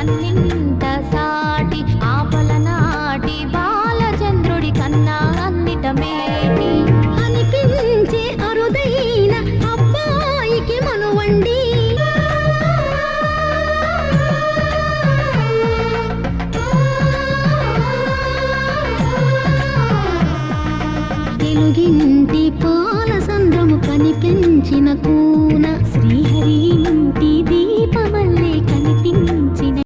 కన్నింట సాటి ఆపలనాటి బాలచంద్రుడి కన్నా అన్నిట మేటి అనిపించే అరుదైన అబ్బాయికి మనువండి తెలుగిన్